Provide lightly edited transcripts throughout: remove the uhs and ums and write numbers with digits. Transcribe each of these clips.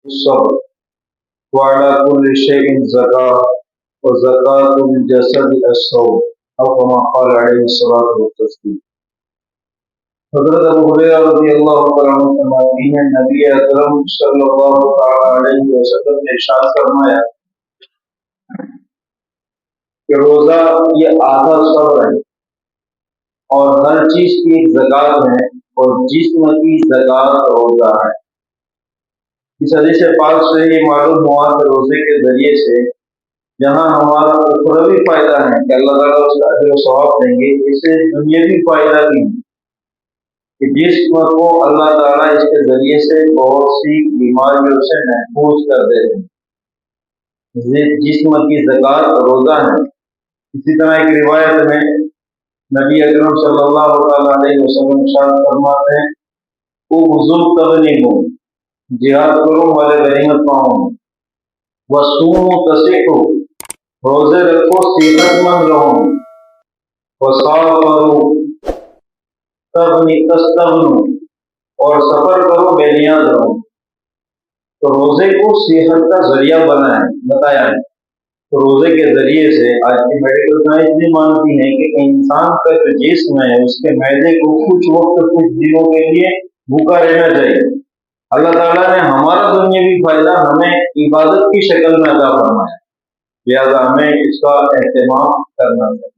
الصبر وعلى كل شيء زكاة وزكاة الجسد الصوم أو كما قال عليه الصلاة والتسليم۔ حضرت ابو ہریرہ رضی اللہ تعالیٰ عنہ فرماتے ہیں نبی اکرم صلی اللہ تعالیٰ علیہ وسلم نے ارشاد فرمایا کہ روزہ یہ آدھا صبر ہے اور ہر چیز کی ایک زکات ہے اور جسم کی زکات روزہ ہے۔ اس حدیث پاک سے یہ معلوم ہوا کہ روزے کے ذریعے سے جہاں ہمارا اخروی فائدہ ہے کہ اللہ تعالیٰ اس کا اجر و ثواب دیں گے، اسے دنیاوی فائدہ بھی ہے کہ جسم کو اللہ تعالیٰ اس کے ذریعے سے بہت سی بیماریوں سے محفوظ کر دیتے ہیں۔ جسم کی زکات روزہ ہے۔ اسی طرح ایک روایت میں نبی اکرم صلی اللہ تعالیٰ علیہ وسلم ارشاد فرماتے ہیں اغزو تغنموا، جہاد کرو والے غنیمت پاؤں، وصوموا تصحوا، روزے رکھو صحت مند رہو، وسافروا تستغنوا، اور سفر کرو بے نیاز رہو۔ تو روزے کو صحت کا ذریعہ بتایا ہے۔ تو روزے کے ذریعے سے آج کی میڈیکل سائنس بھی مانتی ہے کہ انسان کا جو جسم ہے اس کے معدے کو کچھ وقت کچھ دنوں کے لیے بھوکا رہنا چاہیے۔ اللہ تعالیٰ نے ہمارا دنیاوی فائدہ ہمیں عبادت کی شکل میں عطا فرمایا، لہذا ہمیں اس کا اہتمام کرنا چاہیے۔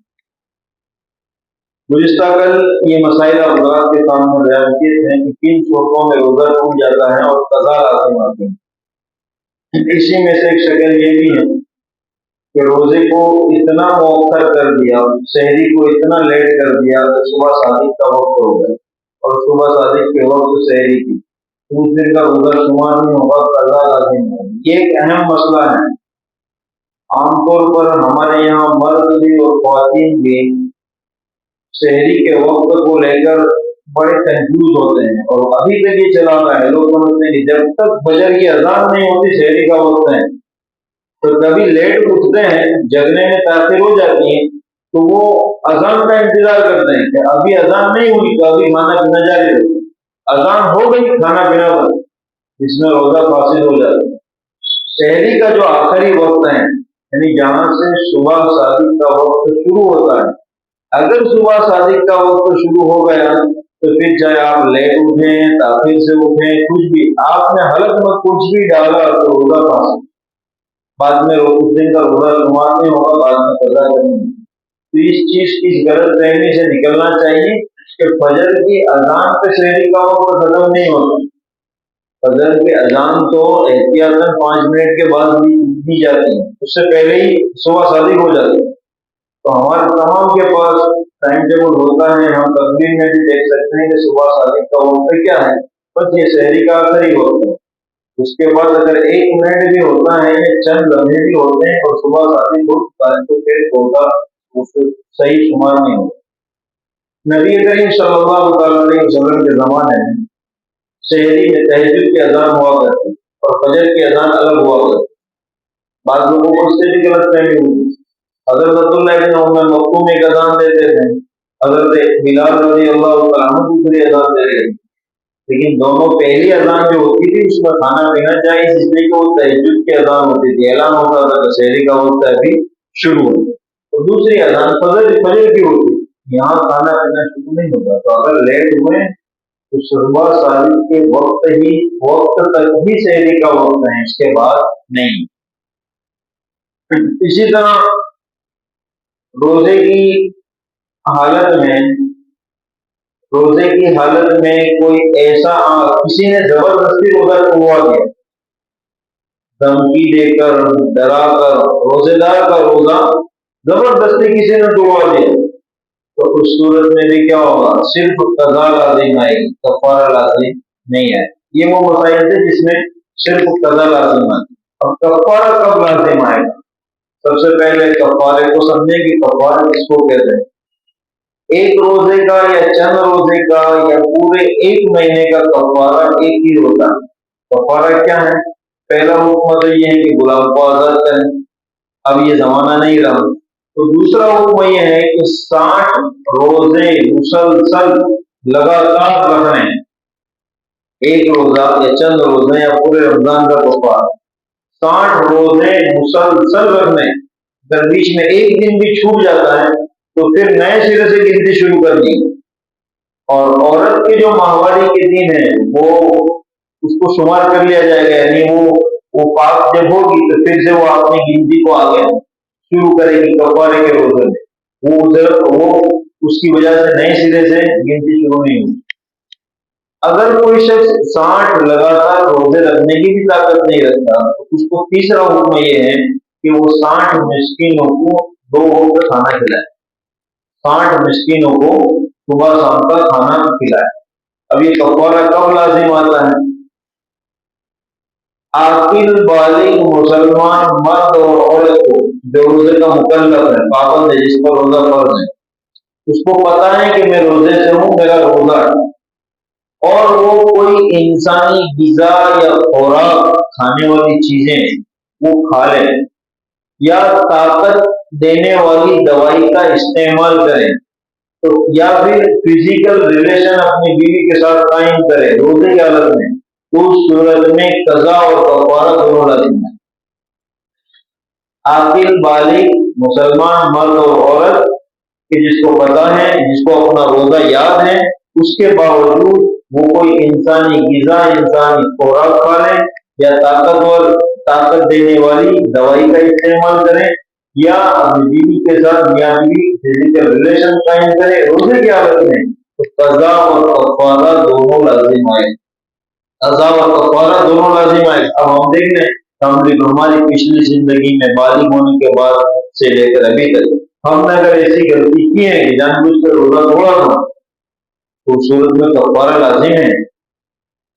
گزشتہ کل یہ مسائل حضرات کے سامنے بیان کیے تھے کہ کن صورتوں میں روزہ ٹوٹ جاتا ہے اور قضا لازم آتی ہے۔ اسی میں سے ایک شکل یہ بھی ہے کہ روزے کو اتنا مؤخر کر دیا، سحری کو اتنا لیٹ کر دیا کہ صبح صادق کا وقت ہو گیا اور صبح صادق کے وقت سحری کی، اس دن کا روزہ شمار نہیں ہوگا، قضا لازم ہوگا۔ یہ ایک اہم مسئلہ ہے۔ عام طور پر ہمارے یہاں مرد بھی اور خواتین بھی سحری کے وقت کو لے کر بڑے کنفیوز ہوتے ہیں اور ابھی تک یہ چلا رہا ہے۔ لوگ سمجھتے ہیں کہ جب تک فجر کی اذان نہیں ہوتی سحری کا وقت ہے، تو کبھی لیٹ اٹھتے ہیں، جگنے میں تاخیر ہو جاتی ہے تو وہ اذان کا انتظار کرتے ہیں کہ ابھی اذان نہیں ہوئی تو ابھی کھانا پینا جاری رہے، اذان ہو گئی کھانا پینا بند، جس میں روزہ فاسد ہو جاتا ہے۔ سحری کا جو آخری وقت ہے یعنی جہاں سے صبح صادق کا وقت شروع ہوتا ہے، اگر صبح صادق کا وقت شروع ہو گیا تو پھر چاہے آپ لیٹ اٹھیں، تاخیر سے اٹھیں، کچھ بھی آپ نے حلق میں کچھ بھی ڈالا تو روزہ فاسد، بعد میں اس دن کا روزہ شمار نہیں ہوگا، بعد میں قضا کرنی ہے۔ تو اس چیز کی غلط فہمی سے نکلنا چاہیے کہ فجر کی اذان پہ سحری کا وقت ختم نہیں ہوتا۔ فجر کی اذان تو احتیاطاً 5 منٹ کے بعد دی جاتی ہے، اس سے پہلے ہی صبح صادق ہو جاتی ہے۔ تو ہمارے تمام کے پاس ٹائم ٹیبل ہوتا ہے، ہم تقریر میں بھی دیکھ سکتے ہیں کہ صبح صادق کا وقت کیا ہے، بس یہ سحری کا آخری وقت ہے۔ اس کے بعد اگر 1 منٹ بھی ہوتا ہے یا چند لمحے بھی ہوتے ہیں اور صبح صادق ہو تو پھر ہوگا اس صحیح شمار نہیں ہوگا۔ نبی کریم صلی اللہ تعالیٰ علیہ وسلم کے زمانے میں سحری میں تہجد کی اذان ہوا کرتی اور فجر کی اذان الگ ہوا کرتی۔ بعض لوگوں کو اس سے بھی غلط فہمی ہوئی۔ حضرت عبداللہ بن ام مکتوم ایک اذان دیتے تھے، حضرت بلال رضی اللہ تعالیٰ عنہ دوسری اذان دے رہے تھے، لیکن دونوں پہلی اذان جو ہوتی تھی اس میں کھانا پینا چاہیے، اس لیے کہ وہ تہجد کی اذان ہوتی تھی، اعلان ہوتا تھا کہ سحری کا وقت ابھی شروع ہو، اور دوسری اذان فجر کی ہوتی تھی، یہاں کھانا پینا شروع نہیں ہوتا۔ تو اگر لیٹ ہوئے تو صبح صادق کے وقت تک بھی سحری کا وقت ہے، اس کے بعد نہیں۔ اسی طرح روزے کی حالت میں کوئی ایسا کسی نے زبردستی روزہ توڑوا دیا، دھمکی دے کر ڈرا کر روزے دار کا روزہ زبردستی کسی نے توڑوا دیا تو اس صورت میں بھی کیا ہوگا، صرف قضا لازم آئے گی، کفارہ لازم نہیں ہے۔ یہ وہ مسائل تھے جس میں صرف قضا لازم آئے گی۔ اور کفارہ کب لازم آئے گا؟ سب سے پہلے کفارے کو سمجھیں کہ کفارہ کس کو کہتے ہیں۔ ایک روزے کا یا چند روزے کا یا پورے 1 مہینے کا کفارہ ایک ہی ہوتا ہے۔ کفارہ کیا ہے؟ پہلا حکم تو یہ ہے کہ غلام کو آزاد کریں، اب یہ زمانہ نہیں رہا، تو دوسرا حکم یہ ہے کہ 60 روزے مسلسل لگاتار رکھنے، ایک روزہ یا چند روزے یا پورے رمضان کا کفارہ، 60 روزے مسلسل رکھنے، اگر بیچ میں ایک دن بھی چھوٹ جاتا ہے تو پھر نئے سرے سے گنتی شروع کر دی۔ اور عورت کے جو ماہواری کے دن ہیں وہ اس کو شمار کر لیا جائے گا، یعنی وہ پاک جب ہوگی تو پھر سے وہ اپنی گنتی کو آگے شروع کرے گی کفارے کے روزے میں، وہ اس کی وجہ سے نئے سرے سے گنتی شروع نہیں ہوگی۔ اگر کوئی شخص 60 لگاتار روزے رکھنے کی بھی طاقت نہیں رکھتا تو اس کو تیسرا حکم یہ ہے کہ وہ 60 مسکینوں کو 2 وقت کھانا کھلائے، 60 مسکینوں کو صبح شام کا کھانا کھلائے۔ اب یہ کفارہ کب لازم آتا ہے؟ عاقل بالغ مسلمان مرد اور عورت کو جو روزے کا مکلف ہے، پابند ہے، جس پر روزہ فرض ہے، اس کو پتا ہے کہ میں روزے سے ہوں، میرا روزہ ہے، اور وہ کوئی انسانی غذا یا خوراک کھانے والی چیزیں وہ کھا لے یا طاقت دینے والی دوائی کا استعمال کرے تو یا پھر فزیکل ریلیشن اپنی بیوی کے ساتھ قائم کرے روزے کی حالت میں، تو اس صورت میں قضا اور کفارہ دونوں لازم ہے۔ عاقل بالغ مسلمان مرد اور عورت کہ جس کو پتا ہے، جس کو اپنا روزہ یاد ہے، اس کے باوجود وہ کوئی انسانی غذا، انسانی خوراک کھا لے یا طاقت دینے والی دوائی کا استعمال کرے یا اپنی بیوی کے ساتھ میاں بیوی فزیکل ریلیشن قائم کرے روزے کی حالت میں، تو قضا اور کفارہ دونوں لازم آئے، قضا اور کفارہ دونوں لازم آئے۔ اب ہم دیکھ لیں ہماری پچھلی زندگی میں بالغ ہونے کے بعد سے لے کر ابھی تک ہم نے اگر ایسی غلطی کی ہے کہ جان بوجھ کر روزہ توڑا تھا تو اس صورت میں کفارہ لازم ہے،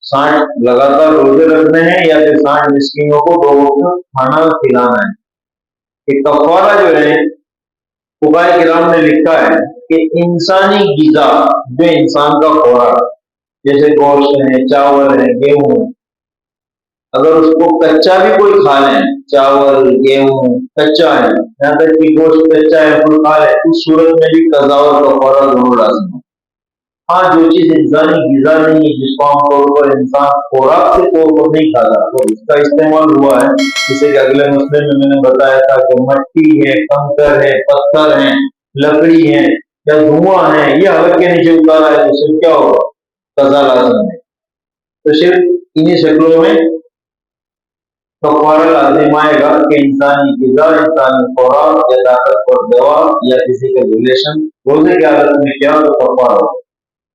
60 لگاتار روزے رکھنے ہیں یا پھر 60 مسکینوں کو 2 وقت کھانا کھلانا ہے۔ کہ کفارہ جو ہے فقہاء کرام نے لکھا ہے کہ انسانی غذا جو انسان کا خوراک جیسے گوشت ہے، چاول ہے، گیہوں، اگر اس کو کچا بھی کوئی کھا لیں، چاول گیہوں کچا ہے، یہاں تک کہ گوشت کچا ہے کوئی کھا لے، اس صورت میں بھی قضا اور کفارہ دونوں لازم ہے۔ ہاں جو چیز انسانی غذا نہیں ہے، جس کو عام طور پر انسان خوراک کے طور پر نہیں کھاتا تو اس کا استعمال ہوا ہے، جیسے کہ اگلے مسئلے میں نے بتایا تھا کہ مٹی ہے، کنکر ہے، پتھر ہے، لکڑی ہے یا دھواں ہے، یہ حلق کے نیچے اتارا ہے تو صرف کیا ہوگا؟ قضا لازم ہے۔ تو صرف انہی شکلوں میں کفارہ لازم آئے گا کہ انسانی غذا، انسانی خوراک یا طاقتور دوا یا فزیکل ریلیشن روزے کی حالت میں کیا تو کفارہ ہو۔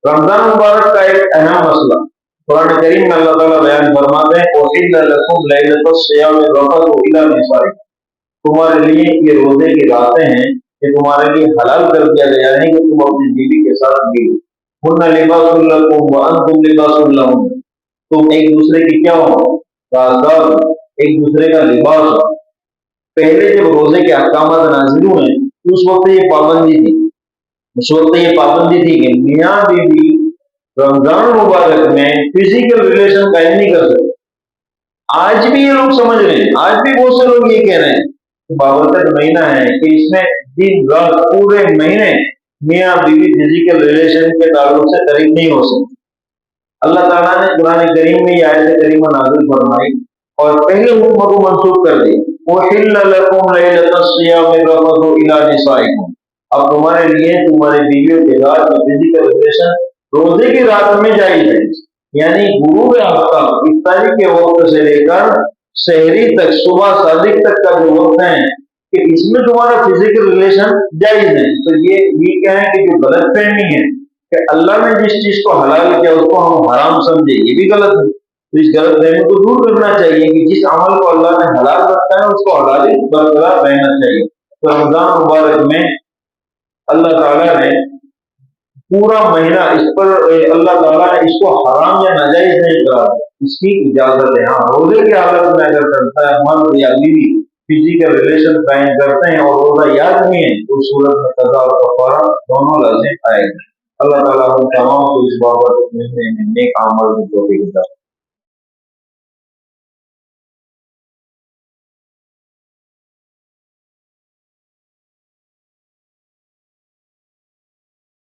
رمضان مبارک کا ایک اہم مسئلہ قرآن کریم میں اللہ تعالیٰ بیان فرماتے ہیں أُحِلَّ لَكُمْ لَيْلَةُ الصِّيَامِ الرَّفَثُ إِلَىٰ نِسَائِكُمْ، تمہارے لیے یہ روزے کی راتیں ہیں کہ تمہارے لیے حلال کر دیا گیا ہے کہ تم اپنی بیوی کے ساتھ ملو، هُنَّ لِبَاسٌ لَكُمْ وَأَنْتُمْ لِبَاسٌ لَهُنَّ، تم ایک دوسرے کی کیا ہو؟ رازدار، ایک دوسرے کا لباس ہو۔ پہلے جب روزے کے احکامات نازل ہوئے تو اس وقت یہ پابندی تھی، اس وقت یہ پابندی تھی کہ میاں بیوی رمضان مبارک میں فزیکل ریلیشن قائم نہیں کر سکتے۔ آج بھی یہ لوگ سمجھ رہے ہیں، آج بھی بہت سے لوگ یہ کہہ رہے ہیں کہ بابرکت مہینہ ہے کہ اس میں دن رات پورے مہینے میاں بیوی فزیکل ریلیشن کے تعلق سے قریب نہیں ہو سکتے۔ اللہ تعالیٰ نے قرآن کریم میں یہ آیت کریمہ نازل فرمائی اور پہلے حکم کو منسوخ کر دی، أُحِلَّ لَكُمْ لَيْلَةَ الصِّيَامِ الرَّفَثُ إِلَىٰ نِسَائِكُمْ، اب تمہارے لیے تمہاری بیویوں کے ساتھ فزیکل ریلیشن روزے کی رات میں جائز ہے، یعنی غروب آفتاب افطاری کے وقت سے لے کر سحری تک، صبح صادق تک کا جو وقت ہے کہ اس میں تمہارا فزیکل ریلیشن جائز ہے۔ تو یہ کیا ہے کہ جو غلط فہمی ہے کہ اللہ نے جس چیز کو حلال کیا اس کو ہم حرام سمجھے، یہ بھی غلط ہے۔ تو اس غلط فہمی کو دور کرنا چاہیے کہ جس عمل کو اللہ نے حلال رکھا ہے اس کو حلال ہی برقرار رہنا چاہیے۔ تو رمضان مبارک میں اللہ تعالیٰ نے پورا مہینہ اس پر اللہ تعالیٰ نے اس کو حرام یا ناجائز نہیں کرا، اس کی اجازت ہے۔ ہاں روزے کی حالت میں اگر کرتا ہے مرد یا بیوی فزیکل ریلیشن قائم کرتے ہیں اور روزہ یاد نہیں ہے تو اس صورت میں قضا اور کفارہ دونوں لازم آئے گا۔ اللہ تعالیٰ ہم تمام کو اس بابت میں نیک عمل کی توفیق عطا فرمائے۔